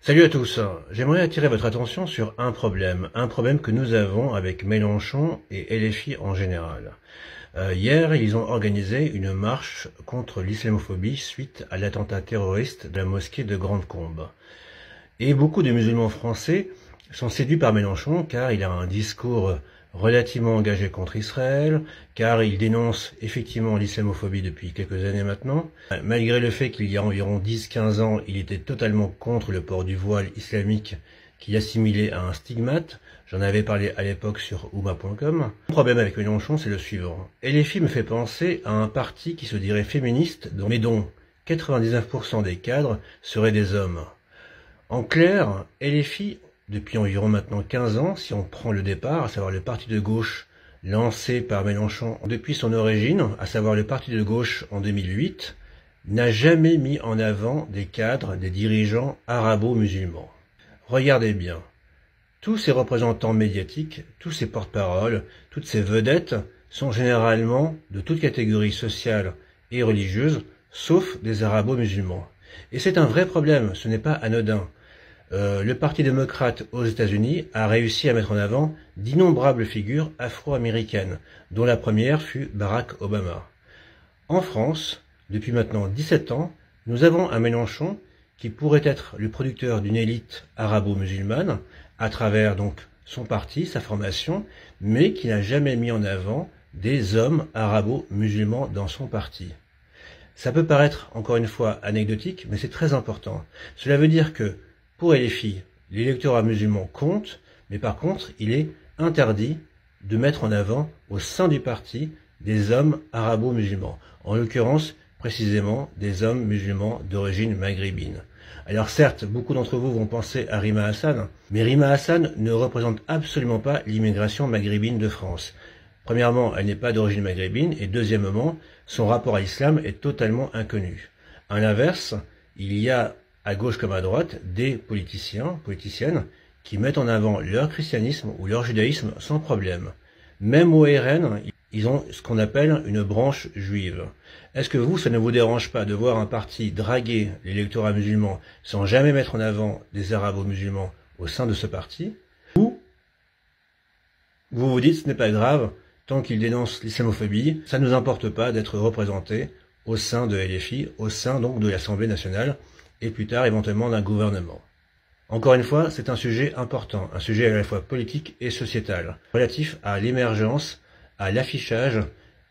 Salut à tous, j'aimerais attirer votre attention sur un problème que nous avons avec Mélenchon et LFI en général. Hier, ils ont organisé une marche contre l'islamophobie suite à l'attentat terroriste de la mosquée de Grande-Combe. Et beaucoup de musulmans français sont séduits par Mélenchon car il a un discours relativement engagé contre Israël, car il dénonce effectivement l'islamophobie depuis quelques années maintenant. Malgré le fait qu'il y a environ 10-15 ans, il était totalement contre le port du voile islamique qu'il assimilait à un stigmate. J'en avais parlé à l'époque sur Ouma.com. Le problème avec Mélenchon, c'est le suivant. LFI me fait penser à un parti qui se dirait féministe, mais dont 99% des cadres seraient des hommes. En clair, LFI, depuis environ maintenant 15 ans, si on prend le départ, à savoir le parti de gauche lancé par Mélenchon depuis son origine, à savoir le parti de gauche en 2008, n'a jamais mis en avant des cadres, des dirigeants arabo-musulmans. Regardez bien, tous ces représentants médiatiques, tous ces porte-paroles, toutes ces vedettes sont généralement de toute catégorie sociale et religieuse, sauf des arabo-musulmans. Et c'est un vrai problème, ce n'est pas anodin. Le Parti démocrate aux États-Unis a réussi à mettre en avant d'innombrables figures afro-américaines, dont la première fut Barack Obama. En France, depuis maintenant 17 ans, nous avons un Mélenchon qui pourrait être le producteur d'une élite arabo-musulmane, à travers donc son parti, sa formation, mais qui n'a jamais mis en avant des hommes arabo-musulmans dans son parti. Ça peut paraître, encore une fois, anecdotique, mais c'est très important. Cela veut dire que, pour LFI, l'électorat musulman compte, mais par contre, il est interdit de mettre en avant, au sein du parti, des hommes arabo-musulmans. En l'occurrence, précisément, des hommes musulmans d'origine maghrébine. Alors certes, beaucoup d'entre vous vont penser à Rima Hassan, mais Rima Hassan ne représente absolument pas l'immigration maghrébine de France. Premièrement, elle n'est pas d'origine maghrébine, et deuxièmement, son rapport à l'islam est totalement inconnu. À l'inverse, il y a, à gauche comme à droite, des politiciens, politiciennes, qui mettent en avant leur christianisme ou leur judaïsme sans problème. Même au RN, ils ont ce qu'on appelle une branche juive. Est-ce que vous, ça ne vous dérange pas de voir un parti draguer l'électorat musulman sans jamais mettre en avant des arabo-musulmans au sein de ce parti? Ou vous vous dites, ce n'est pas grave, tant qu'ils dénoncent l'islamophobie, ça ne nous importe pas d'être représentés au sein de LFI, au sein donc de l'Assemblée nationale, et plus tard éventuellement d'un gouvernement. Encore une fois, c'est un sujet important, un sujet à la fois politique et sociétal, relatif à l'émergence, à l'affichage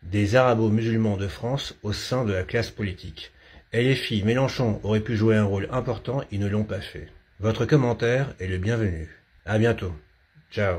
des arabo-musulmans de France au sein de la classe politique. LFI, Mélenchon auraient pu jouer un rôle important, ils ne l'ont pas fait. Votre commentaire est le bienvenu. À bientôt. Ciao.